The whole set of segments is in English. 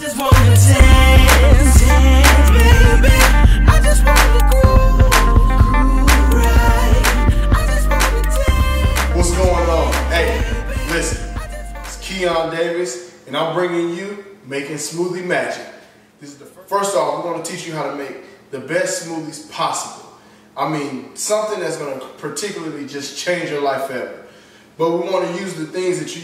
just wanna dance, dance, baby. I just wanna groove right. I just wanna dance. What's going on? Hey, listen, it's Keon Davis, and I'm bringing you Making Smoothie Magic. This is the first off, we're going to teach you how to make the best smoothies possible. I mean, something that's going to particularly just change your life forever. But we want to use the things that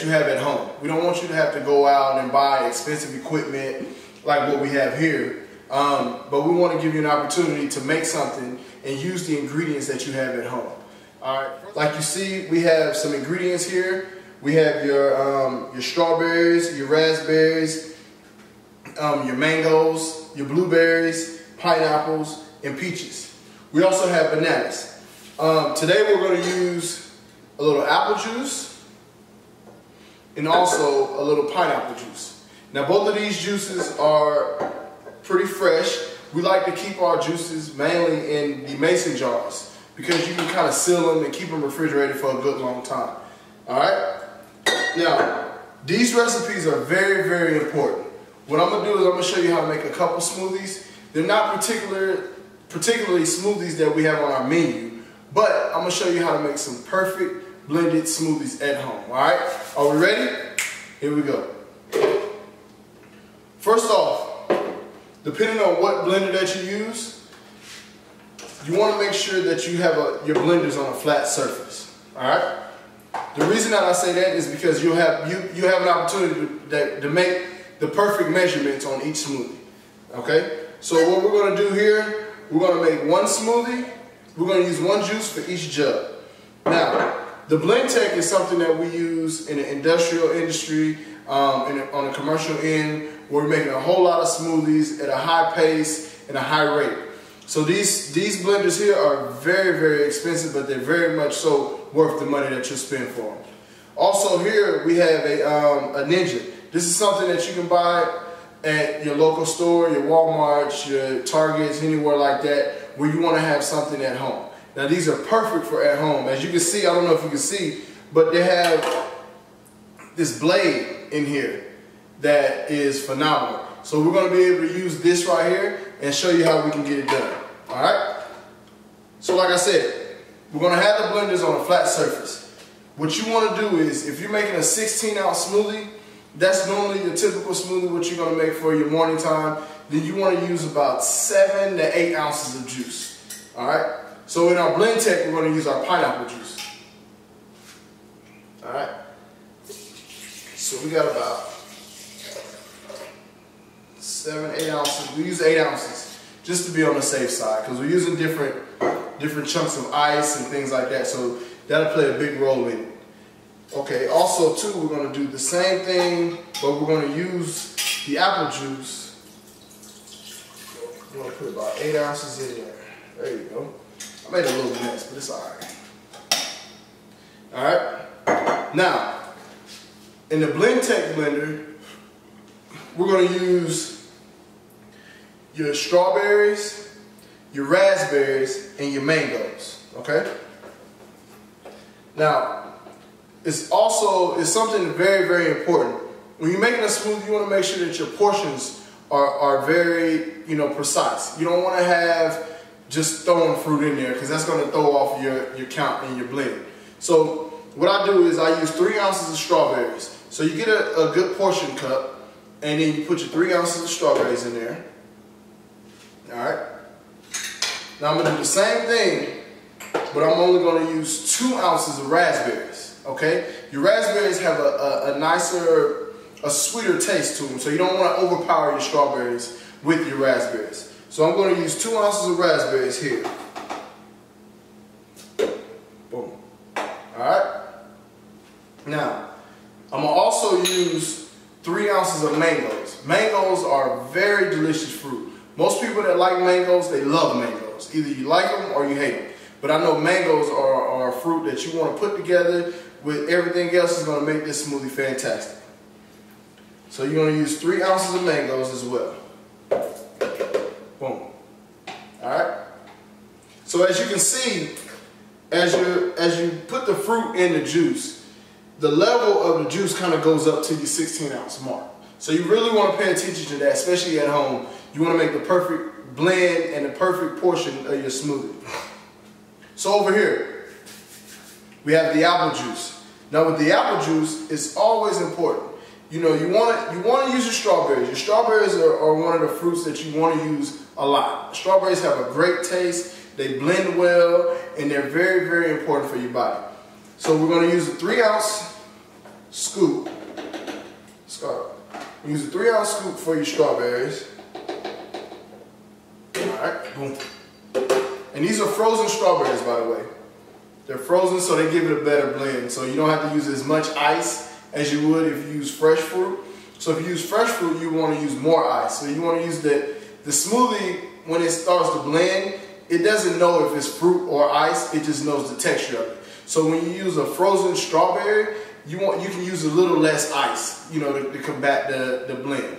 you have at home. We don't want you to have to go out and buy expensive equipment like what we have here. But we want to give you an opportunity to make something and use the ingredients that you have at home. All right. Like you see, we have some ingredients here. We have your strawberries, your raspberries, your mangoes, your blueberries, pineapples, and peaches. We also have bananas. Today we're going to use a little apple juice and also a little pineapple juice. Now both of these juices are pretty fresh. We like to keep our juices mainly in the mason jars because you can kind of seal them and keep them refrigerated for a good long time. Alright? Now, these recipes are very, very important. What I'm going to do is I'm going to show you how to make a couple smoothies. They're not particularly smoothies that we have on our menu, but I'm going to show you how to make some perfect blended smoothies at home. Alright? Are we ready? Here we go. First off, depending on what blender that you use, you want to make sure that you have your blenders on a flat surface. Alright? The reason that I say that is because you have an opportunity to make the perfect measurements on each smoothie. Okay? So what we're going to do here, we're going to make one smoothie. We're going to use one juice for each jug. Now, the blend tech is something that we use in the industrial industry, on a commercial end, where we're making a whole lot of smoothies at a high pace and a high rate. So these blenders here are very, very expensive, but they're very much so worth the money that you'll spend for them. Also here we have a Ninja. This is something that you can buy at your local store, your Walmarts, your Targets, anywhere like that, where you want to have something at home. Now these are perfect for at home. As you can see, I don't know if you can see, but they have this blade in here that is phenomenal. So we're going to be able to use this right here and show you how we can get it done. Alright? So like I said, we're going to have the blenders on a flat surface. What you want to do is, if you're making a 16-ounce smoothie, that's normally the typical smoothie what you're going to make for your morning time. Then you want to use about 7 to 8 ounces of juice. Alright? So in our blend tech, we're going to use our pineapple juice. Alright? So we got about 7, 8 ounces. We use 8 ounces just to be on the safe side because we're using different chunks of ice and things like that. So that'll play a big role in it. Okay, also too, we're going to do the same thing, but we're going to use the apple juice. We're going to put about 8 ounces in there. There you go. I made a little mess, but it's alright. Alright? Now, in the blend tech blender, we're going to use your strawberries, your raspberries, and your mangoes. Okay? Now, it's something very, very important. When you're making a smoothie, you want to make sure that your portions are very, precise. You don't want to have just throwing fruit in there because that's going to throw off your count in your blend. So what I do is I use 3 ounces of strawberries. So you get a good portion cup, and then you put your 3 ounces of strawberries in there. Alright? Now I'm going to do the same thing, but I'm only going to use 2 ounces of raspberries. Okay? Your raspberries have a sweeter taste to them, so you don't want to overpower your strawberries with your raspberries. So I'm going to use 2 ounces of raspberries here. Boom. Alright? Now, I'm going to also use 3 ounces of mangoes. Mangoes are very delicious fruit. Most people that like mangoes, they love mangoes. Either you like them or you hate them. But I know mangoes are a fruit that you want to put together with everything else is going to make this smoothie fantastic. So you're going to use 3 ounces of mangoes as well. Boom. Alright? So as you can see, as you put the fruit in the juice, the level of the juice kind of goes up to your 16-ounce mark. So you really want to pay attention to that, especially at home. You want to make the perfect blend and the perfect portion of your smoothie. So over here, we have the apple juice. Now with the apple juice, it's always important. You know, you want to use your strawberries. Your strawberries are one of the fruits that you want to use a lot. Strawberries have a great taste. They blend well, and they're very, very important for your body. So we're going to use a 3-ounce scoop. Use a 3-ounce scoop for your strawberries. Alright, boom. And these are frozen strawberries, by the way. They're frozen, so they give it a better blend. So you don't have to use as much ice as you would if you use fresh fruit. So if you use fresh fruit, you want to use more ice. So you want to use the smoothie, when it starts to blend, it doesn't know if it's fruit or ice, it just knows the texture of it. So when you use a frozen strawberry, you can use a little less ice, you know, to combat the blend.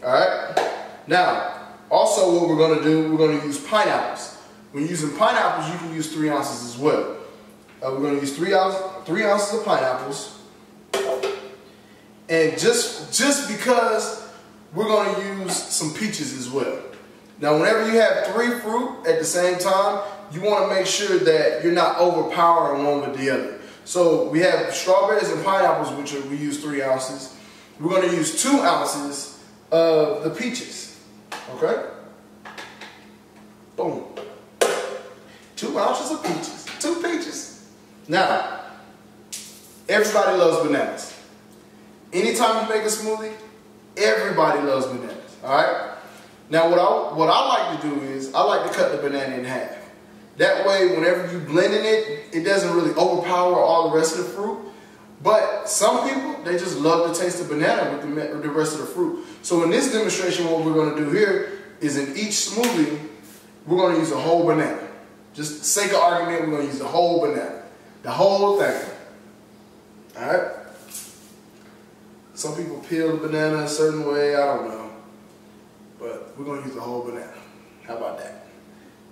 Alright? Now, also what we're going to do, we're going to use pineapples. When you're using pineapples, you can use 3 ounces as well. We're going to use 3 ounces of pineapples. And just because we're going to use some peaches as well. Now, whenever you have 3 fruit at the same time, you want to make sure that you're not overpowering one with the other. So we have strawberries and pineapples, which we use 3 ounces. We're going to use 2 ounces of the peaches. Okay? Boom. 2 ounces of peaches. 2 peaches. Now, everybody loves bananas. Anytime you make a smoothie, everybody loves bananas. Alright? Now what I like to do is I like to cut the banana in half. That way, whenever you blending it, it doesn't really overpower all the rest of the fruit. But some people, they just love the taste of banana with the rest of the fruit. So in this demonstration, what we're going to do here is in each smoothie, we're going to use a whole banana. Just for the sake of argument, we're going to use the whole banana. The whole thing. Alright? Some people peel the banana a certain way, I don't know. But we're going to use the whole banana. How about that?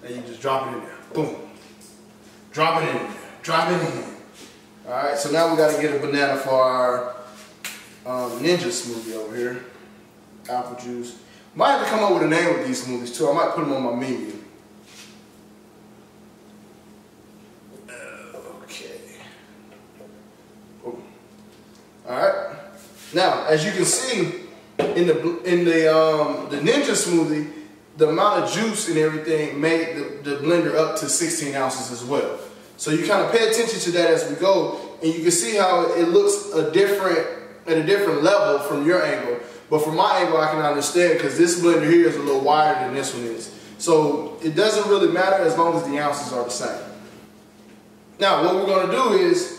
And you just drop it in there. Boom. Drop it in there. Drop it in. Alright, so now we got to get a banana for our ninja smoothie over here. Apple juice. Might have to come up with a name with these smoothies too. I might put them on my menu. Okay. Boom. Alright. Now, as you can see, in the ninja smoothie, the amount of juice and everything made the blender up to 16 ounces as well. So you kind of pay attention to that as we go, and you can see how it looks at a different level from your angle. But from my angle, I can understand because this blender here is a little wider than this one is. So it doesn't really matter as long as the ounces are the same. Now, what we're going to do is,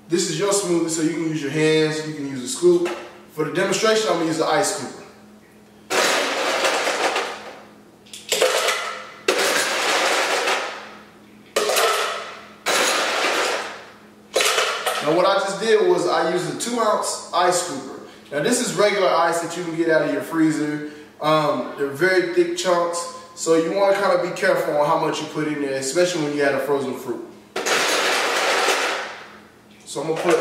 this is your smoothie, so you can use your hands, you can use a scoop. For the demonstration, I'm going to use the ice scooper. Now what I just did was I used a 2-ounce ice scooper. Now this is regular ice that you can get out of your freezer. They're very thick chunks, so you want to kind of be careful on how much you put in there, especially when you add a frozen fruit. So I'm going to put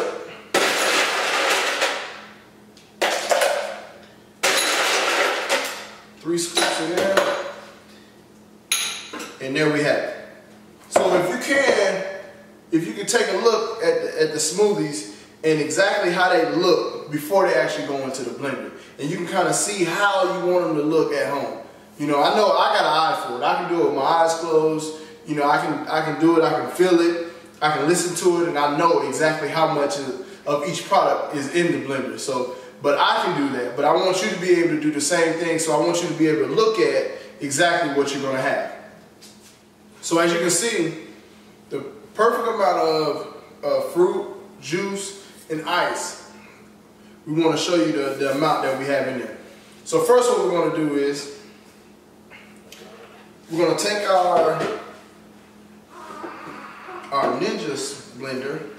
3 scoops in there, and there we have it. So if you can take a look at the smoothies and exactly how they look before they actually go into the blender, and you can kind of see how you want them to look at home. You know I got an eye for it. I can do it with my eyes closed. You know, I can do it. I can feel it. I can listen to it, and I know exactly how much of each product is in the blender. So, but I can do that. But I want you to be able to do the same thing. So I want you to be able to look at exactly what you're going to have. So as you can see, the perfect amount of fruit, juice, and ice. We want to show you the amount that we have in there. So first what we're going to do is we're going to take our Ninja blender.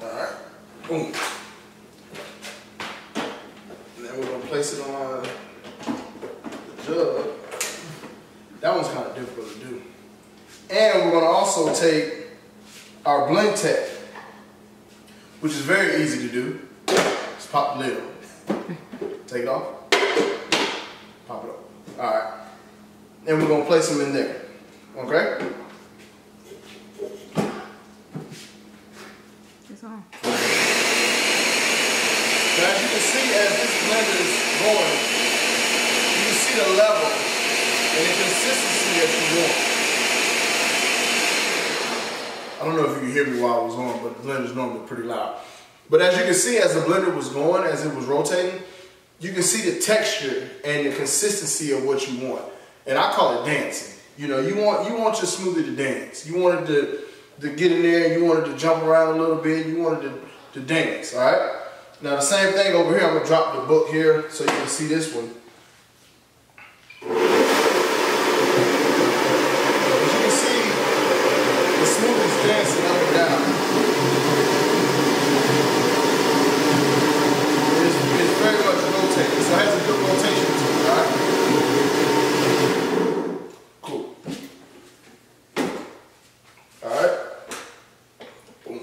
Alright, boom. And then we're going to place it on the jug. That one's kind of difficult to do. And we're going to also take our blend tech, which is very easy to do. Just pop the lid on. Take it off. Pop it up. All right. And we're gonna place them in there. Okay? It's on. Now, as you can see, as this blender is going, you can see the level and the consistency that you want. I don't know if you can hear me while I was on, but the blender's normally pretty loud. But as you can see, as the blender was going, as it was rotating, you can see the texture and the consistency of what you want. And I call it dancing. You know, you want your smoothie to dance. You want it to get in there, you want it to jump around a little bit, you want it to dance, all right? Now the same thing over here, I'm gonna drop the book here so you can see this one. As you can see, the smoothie's dancing up and down. It's very much rotating, so it has a good rotation to it, all right? Cool. All right. Boom.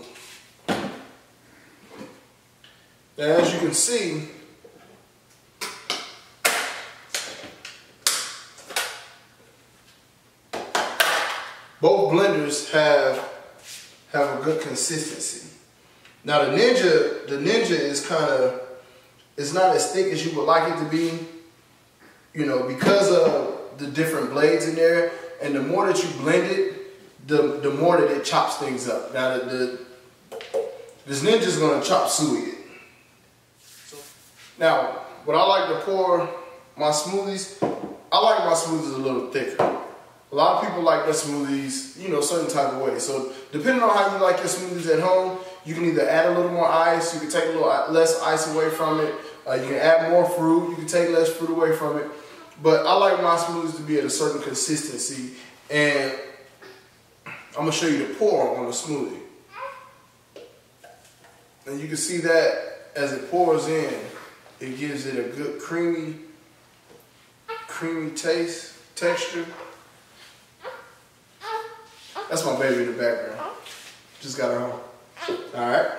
Now, as you can see, both blenders have a good consistency. Now, the Ninja is it's not as thick as you would like it to be, you know, because of the different blades in there, and the more that you blend it, the more that it chops things up. Now, this Ninja's gonna chop suey it. Now, what I like to pour my smoothies, I like my smoothies a little thicker. A lot of people like their smoothies, you know, certain type of way. So depending on how you like your smoothies at home, you can either add a little more ice, you can take a little less ice away from it, you can add more fruit, you can take less fruit away from it. But I like my smoothies to be at a certain consistency, and I'm gonna show you the pour on the smoothie. And you can see that as it pours in, it gives it a good creamy taste, texture. That's my baby in the background. Just got her home. All right.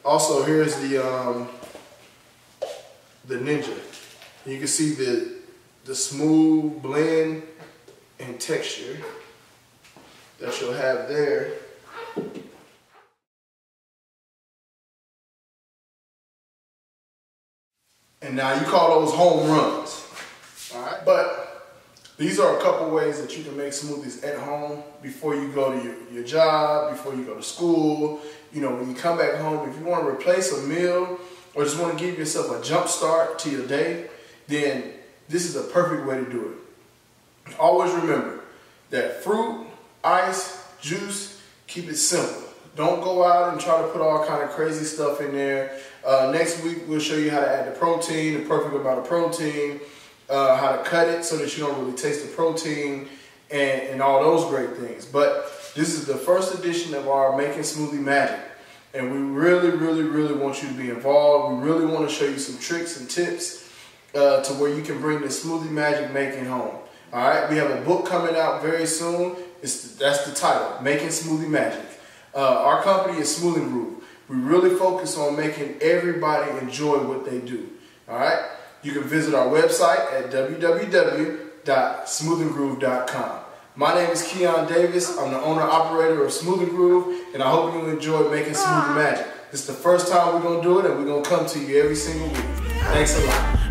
Also, here's the Ninja. You can see the smooth blend and texture that you'll have there. And now you call those home runs. All right. But these are a couple ways that you can make smoothies at home before you go to your job, before you go to school. You know, when you come back home, if you want to replace a meal or just want to give yourself a jump start to your day, then this is a perfect way to do it. Always remember that fruit, ice, juice, keep it simple. Don't go out and try to put all kind of crazy stuff in there. Next week, we'll show you how to add the protein, the perfect amount of protein, how to cut it so that you don't really taste the protein, and all those great things. But this is the first edition of our Making Smoothie Magic, and we really, really, really want you to be involved. We really want to show you some tricks and tips to where you can bring the smoothie magic making home. All right, we have a book coming out very soon. That's the title, Making Smoothie Magic. Our company is Smoothie Groove. We really focus on making everybody enjoy what they do. All right. You can visit our website at www.smoothandgroove.com. My name is Keon Davis. I'm the owner-operator of Smoothie Groove, and I hope you enjoyed Making Smoothie Magic. This is the first time we're going to do it, and we're going to come to you every single week. Thanks a lot.